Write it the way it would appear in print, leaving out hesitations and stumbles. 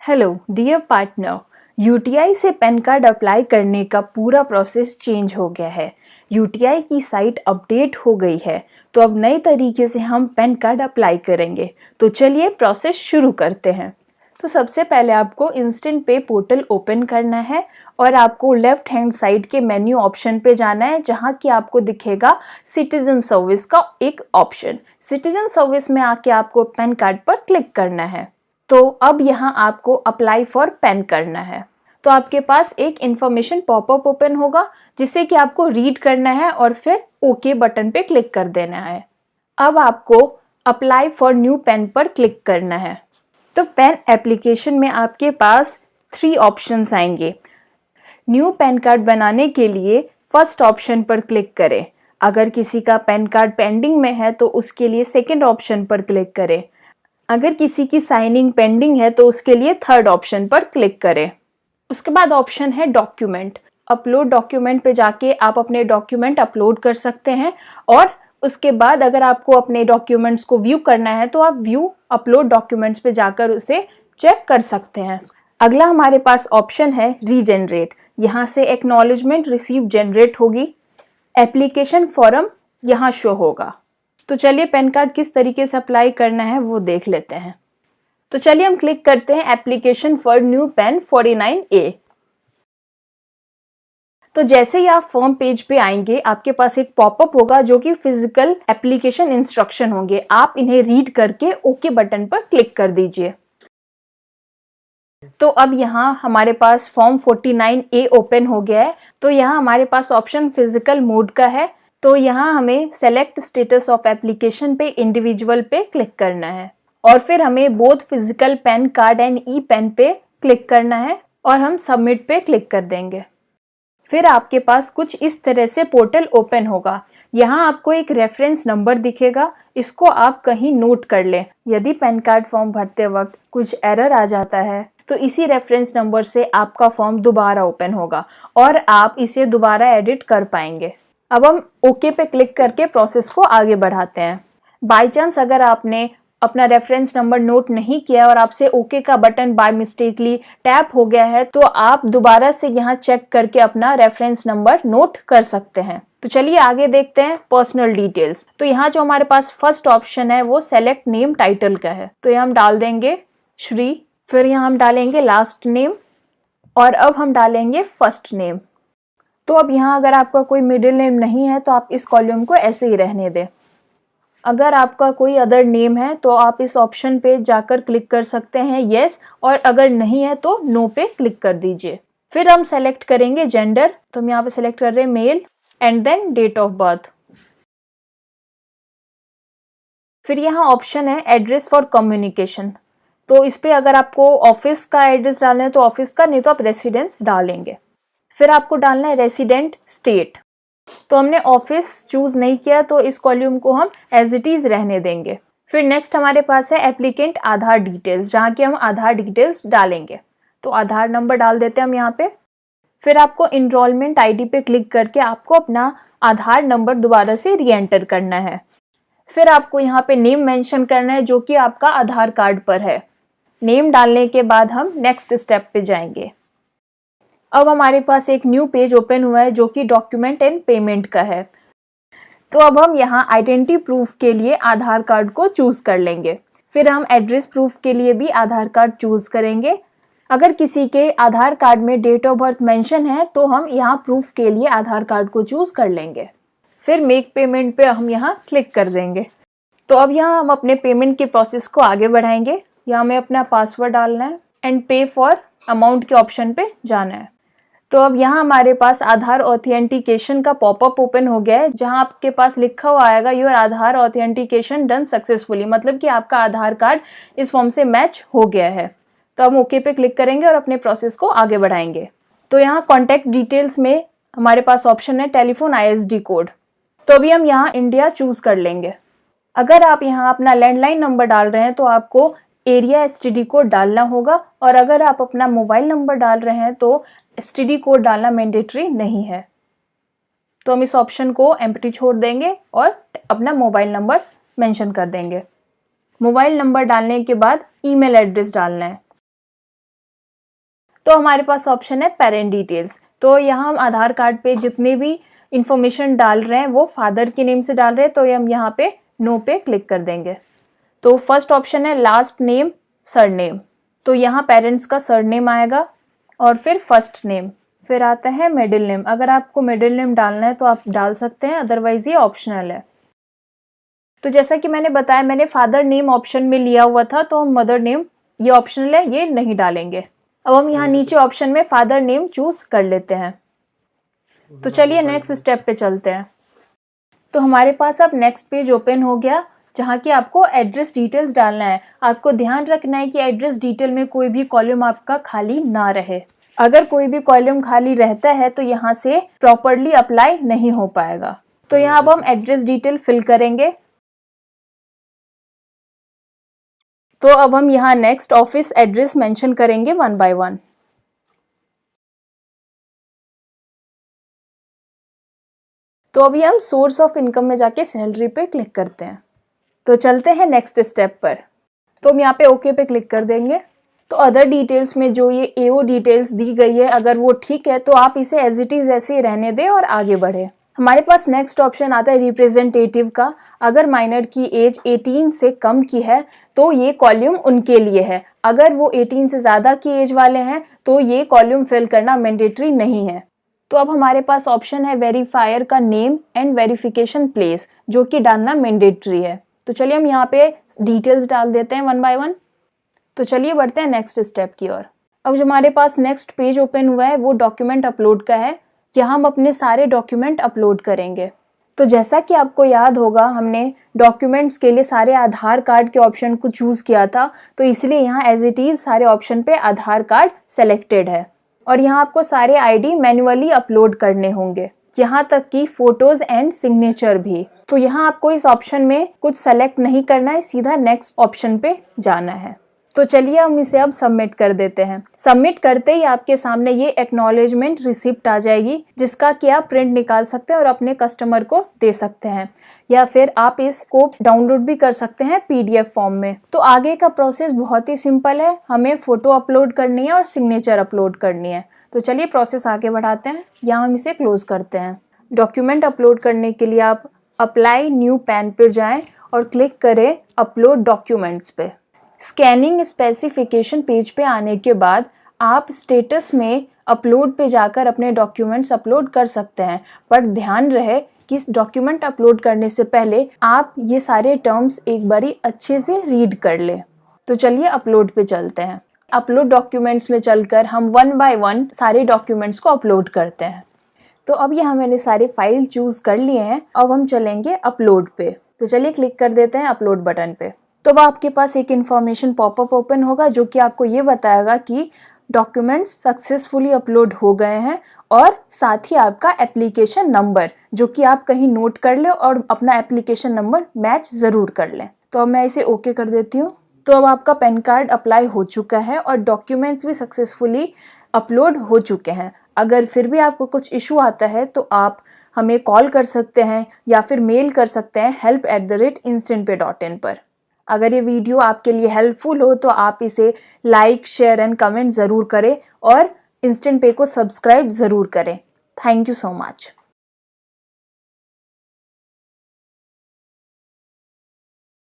Hello dear partner, UTI से pan card apply करने का पूरा प्रोसेस चेंज हो गया है। यूटीआई की साइट अपडेट हो गई है, तो अब नए तरीके से हम पैन कार्ड अप्लाई करेंगे। तो चलिए प्रोसेस शुरू करते हैं। तो सबसे पहले आपको इंस्टेंट पे पोर्टल ओपन करना है और आपको लेफ्ट हैंड साइड के मेन्यू ऑप्शन पे जाना है, जहाँ की आपको दिखेगा सिटीजन सर्विस का एक ऑप्शन। सिटीजन सर्विस में आके आपको पैन कार्ड पर क्लिक करना है। तो अब यहाँ आपको अप्लाई फॉर पैन करना है। तो आपके पास एक इन्फॉर्मेशन पॉपअप ओपन होगा, जिसे कि आपको रीड करना है और फिर ओके बटन पे क्लिक कर देना है। अब आपको अप्लाई फॉर न्यू पैन पर क्लिक करना है। तो पैन एप्लीकेशन में आपके पास 3 ऑप्शंस आएंगे। न्यू पैन कार्ड बनाने के लिए फर्स्ट ऑप्शन पर क्लिक करें। अगर किसी का पैन कार्ड पेंडिंग में है तो उसके लिए सेकंड ऑप्शन पर क्लिक करें। अगर किसी की साइनिंग पेंडिंग है तो उसके लिए थर्ड ऑप्शन पर क्लिक करें। उसके बाद ऑप्शन है डॉक्यूमेंट। अपलोड डॉक्यूमेंट पे जाके आप अपने डॉक्यूमेंट अपलोड कर सकते हैं, और उसके बाद अगर आपको अपने डॉक्यूमेंट्स को व्यू करना है तो आप व्यू अपलोड डॉक्यूमेंट्स पे जाकर उसे चेक कर सकते हैं। अगला हमारे पास ऑप्शन है रीजनरेट। यहाँ से एक्नॉलेजमेंट रिसीव जनरेट होगी। एप्लीकेशन फॉर्म यहाँ शो होगा। तो चलिए पैन कार्ड किस तरीके से अप्लाई करना है वो देख लेते हैं। तो चलिए हम क्लिक करते हैं application for new pan 49A। तो जैसे ही आप फॉर्म पेज पे आएंगे, आपके पास एक पॉपअप होगा जो कि फिजिकल एप्लीकेशन इंस्ट्रक्शन होंगे। आप इन्हें रीड करके ओके बटन पर क्लिक कर दीजिए। तो अब यहाँ हमारे पास फॉर्म 49A ओपन हो गया है। तो यहाँ हमारे पास ऑप्शन फिजिकल मोड का है। तो यहाँ हमें सेलेक्ट स्टेटस ऑफ एप्लीकेशन पे इंडिविजुअल पे क्लिक करना है, और फिर हमें both physical pan card and e PAN पे क्लिक करना है और हम सबमिट पे क्लिक कर देंगे। फिर आपके पास कुछ इस तरह से पोर्टल ओपन होगा। यहाँ आपको एक रेफरेंस नंबर दिखेगा, इसको आप कहीं नोट कर लें। यदि पैन कार्ड फॉर्म भरते वक्त कुछ एरर आ जाता है तो इसी रेफरेंस नंबर से आपका फॉर्म दोबारा ओपन होगा और आप इसे दोबारा एडिट कर पाएंगे। अब हम ओके पे क्लिक करके प्रोसेस को आगे बढ़ाते हैं। बाय चांस अगर आपने अपना रेफरेंस नंबर नोट नहीं किया और आपसे ओके का बटन बाय मिस्टेकली टैप हो गया है, तो आप दोबारा से यहाँ चेक करके अपना रेफरेंस नंबर नोट कर सकते हैं। तो चलिए आगे देखते हैं पर्सनल डिटेल्स। तो यहाँ जो हमारे पास फर्स्ट ऑप्शन है वो सेलेक्ट नेम टाइटल का है। तो यहाँ हम डाल देंगे श्री, फिर यहाँ हम डालेंगे लास्ट नेम, और अब हम डालेंगे फर्स्ट नेम। तो अब यहाँ अगर आपका कोई मिडिल नेम नहीं है तो आप इस कॉलम को ऐसे ही रहने दें। अगर आपका कोई अदर नेम है तो आप इस ऑप्शन पे जाकर क्लिक कर सकते हैं यस, और अगर नहीं है तो नो पे क्लिक कर दीजिए। फिर हम सेलेक्ट करेंगे जेंडर। तो हम यहाँ पे सेलेक्ट कर रहे हैं male, and then date of birth. फिर यहाँ ऑप्शन है एड्रेस फॉर कम्युनिकेशन। तो इस पे अगर आपको ऑफिस का एड्रेस डालना है तो ऑफिस का, नहीं तो आप रेसिडेंस डालेंगे। फिर आपको डालना है रेसिडेंट स्टेट। तो हमने ऑफिस चूज नहीं किया तो इस कॉलम को हम एज इट इज रहने देंगे। फिर नेक्स्ट हमारे पास है एप्लीकेंट आधार डिटेल्स, जहाँ की हम आधार डिटेल्स डालेंगे। तो आधार नंबर डाल देते हैं हम यहाँ पे। फिर आपको इनरोलमेंट आईडी पे क्लिक करके आपको अपना आधार नंबर दोबारा से री एंटर करना है। फिर आपको यहाँ पे नेम मेंशन करना है जो कि आपका आधार कार्ड पर है। नेम डालने के बाद हम नेक्स्ट स्टेप पे जाएंगे। अब हमारे पास एक न्यू पेज ओपन हुआ है जो कि डॉक्यूमेंट एंड पेमेंट का है। तो अब हम यहाँ आइडेंटिटी प्रूफ के लिए आधार कार्ड को चूज कर लेंगे। फिर हम एड्रेस प्रूफ के लिए भी आधार कार्ड चूज करेंगे। अगर किसी के आधार कार्ड में डेट ऑफ बर्थ मेंशन है तो हम यहाँ प्रूफ के लिए आधार कार्ड को चूज कर लेंगे। फिर मेक पेमेंट पे हम यहाँ क्लिक कर देंगे। तो अब यहाँ हम अपने पेमेंट के प्रोसेस को आगे बढ़ाएंगे। यहाँ हमें अपना पासवर्ड डालना है एंड पे फॉर अमाउंट के ऑप्शन पे जाना है। तो अब यहाँ हमारे पास आधार ऑथेंटिकेशन का पॉपअप ओपन हो गया है, जहाँ आपके पास लिखा हुआ आएगा your Aadhaar authentication done successfully, मतलब कि आपका आधार कार्ड इस फॉर्म से मैच हो गया है। तो हम ओके पे क्लिक करेंगे और अपने प्रोसेस को आगे बढ़ाएंगे। तो यहाँ कॉन्टैक्ट डिटेल्स में हमारे पास ऑप्शन है टेलीफोन ISD कोड। तो अभी हम यहाँ इंडिया चूज कर लेंगे। अगर आप यहाँ अपना लैंडलाइन नंबर डाल रहे हैं तो आपको एरिया STD कोड डालना होगा, और अगर आप अपना मोबाइल नंबर डाल रहे हैं तो STD कोड डालना मैंडेटरी नहीं है। तो हम इस ऑप्शन को एम्प्टी छोड़ देंगे और अपना मोबाइल नंबर मेंशन कर देंगे। मोबाइल नंबर डालने के बाद ईमेल एड्रेस डालना है। तो हमारे पास ऑप्शन है पेरेंट डिटेल्स। तो यहाँ हम आधार कार्ड पे जितने भी इंफॉर्मेशन डाल रहे हैं वो फादर के नेम से डाल रहे हैं, तो हम यहाँ पे नो पे क्लिक कर देंगे। तो फर्स्ट ऑप्शन है लास्ट नेम सरनेम, तो यहाँ पेरेंट्स का सरनेम आएगा और फिर फर्स्ट नेम, फिर आता है मिडिल नेम। अगर आपको मिडिल नेम डालना है तो आप डाल सकते हैं, अदरवाइज ये ऑप्शनल है। तो जैसा कि मैंने बताया, मैंने फादर नेम ऑप्शन में लिया हुआ था, तो हम मदर नेम, ये ऑप्शनल है, ये नहीं डालेंगे। अब हम यहाँ नीचे ऑप्शन में फादर नेम चूज कर लेते हैं। तो चलिए नेक्स्ट स्टेप पे चलते हैं। तो हमारे पास अब नेक्स्ट पेज ओपन हो गया, जहाँ की आपको एड्रेस डिटेल्स डालना है। आपको ध्यान रखना है कि एड्रेस डिटेल में कोई भी कॉलम आपका खाली ना रहे। अगर कोई भी कॉलम खाली रहता है तो यहाँ से प्रॉपरली अप्लाई नहीं हो पाएगा। तो यहाँ अब हम एड्रेस डिटेल फिल करेंगे। तो अब हम यहाँ नेक्स्ट ऑफिस एड्रेस मेंशन करेंगे 1 by 1। तो अभी हम सोर्स ऑफ इनकम में जाके सैलरी पे क्लिक करते हैं। तो चलते हैं नेक्स्ट स्टेप पर। तो हम यहाँ पे ओके पे क्लिक कर देंगे। तो अदर डिटेल्स में जो ये एओ डिटेल्स दी गई है, अगर वो ठीक है तो आप इसे एज इट इज ऐसे ही रहने दें और आगे बढ़े। हमारे पास नेक्स्ट ऑप्शन आता है रिप्रेजेंटेटिव का। अगर माइनर की एज 18 से कम की है तो ये कॉलम उनके लिए है। अगर वो 18 से ज़्यादा की एज वाले हैं तो ये कॉलम फिल करना मैंडेटरी नहीं है। तो अब हमारे पास ऑप्शन है वेरीफायर का नेम एंड वेरिफिकेशन प्लेस, जो कि डालना मैंडेटरी है। तो चलिए हम यहाँ पे डिटेल्स डाल देते हैं 1 by 1। तो चलिए बढ़ते हैं नेक्स्ट स्टेप की ओर। अब जो हमारे पास नेक्स्ट पेज ओपन हुआ है वो डॉक्यूमेंट अपलोड का है। यहाँ हम अपने सारे डॉक्यूमेंट अपलोड करेंगे। तो जैसा कि आपको याद होगा, हमने डॉक्यूमेंट्स के लिए सारे आधार कार्ड के ऑप्शन को चूज किया था, तो इसलिए यहाँ एज इट इज सारे ऑप्शन पे आधार कार्ड सेलेक्टेड है। और यहाँ आपको सारे आईडी मैन्युअली अपलोड करने होंगे, यहाँ तक कि फोटोज एंड सिग्नेचर भी। तो यहाँ आपको इस ऑप्शन में कुछ सेलेक्ट नहीं करना है, सीधा नेक्स्ट ऑप्शन पे जाना है। तो चलिए हम इसे अब सबमिट कर देते हैं। सबमिट करते ही आपके सामने ये एक्नॉलेजमेंट रिसिप्ट आ जाएगी, जिसका कि आप प्रिंट निकाल सकते हैं और अपने कस्टमर को दे सकते हैं, या फिर आप इसको डाउनलोड भी कर सकते हैं पीडीएफ फॉर्म में। तो आगे का प्रोसेस बहुत ही सिंपल है, हमें फोटो अपलोड करनी है और सिग्नेचर अपलोड करनी है। तो चलिए प्रोसेस आगे बढ़ाते हैं। यहाँ हम इसे क्लोज करते हैं। डॉक्यूमेंट अपलोड करने के लिए आप अप्लाई न्यू पैन पर जाएं और क्लिक करें अपलोड डॉक्यूमेंट्स पे। स्कैनिंग स्पेसिफिकेशन पेज पे आने के बाद आप स्टेटस में अपलोड पे जाकर अपने डॉक्यूमेंट्स अपलोड कर सकते हैं, पर ध्यान रहे कि इस डॉक्यूमेंट अपलोड करने से पहले आप ये सारे टर्म्स एक बारी अच्छे से रीड कर लें। तो चलिए अपलोड पे चलते हैं। अपलोड डॉक्यूमेंट्स में चलकर हम 1 by 1 सारे डॉक्यूमेंट्स को अपलोड करते हैं। तो अब यहाँ मैंने सारे फाइल चूज कर लिए हैं। अब हम चलेंगे अपलोड पे। तो चलिए क्लिक कर देते हैं अपलोड बटन पे। तो अब आपके पास एक इन्फॉर्मेशन पॉपअप ओपन होगा, जो कि आपको ये बताएगा कि डॉक्यूमेंट्स सक्सेसफुली अपलोड हो गए हैं, और साथ ही आपका एप्लीकेशन नंबर, जो कि आप कहीं नोट कर लें और अपना एप्लीकेशन नंबर मैच ज़रूर कर लें। तो अब मैं इसे ओके कर देती हूँ। तो अब आपका पैन कार्ड अप्लाई हो चुका है और डॉक्यूमेंट्स भी सक्सेसफुली अपलोड हो चुके हैं। अगर फिर भी आपको कुछ इशू आता है तो आप हमें कॉल कर सकते हैं या फिर मेल कर सकते हैं help@instantpay.in पर। अगर ये वीडियो आपके लिए हेल्पफुल हो तो आप इसे लाइक, शेयर एंड कमेंट ज़रूर करें और इंस्टेंट पे को सब्सक्राइब ज़रूर करें। Thank you so much.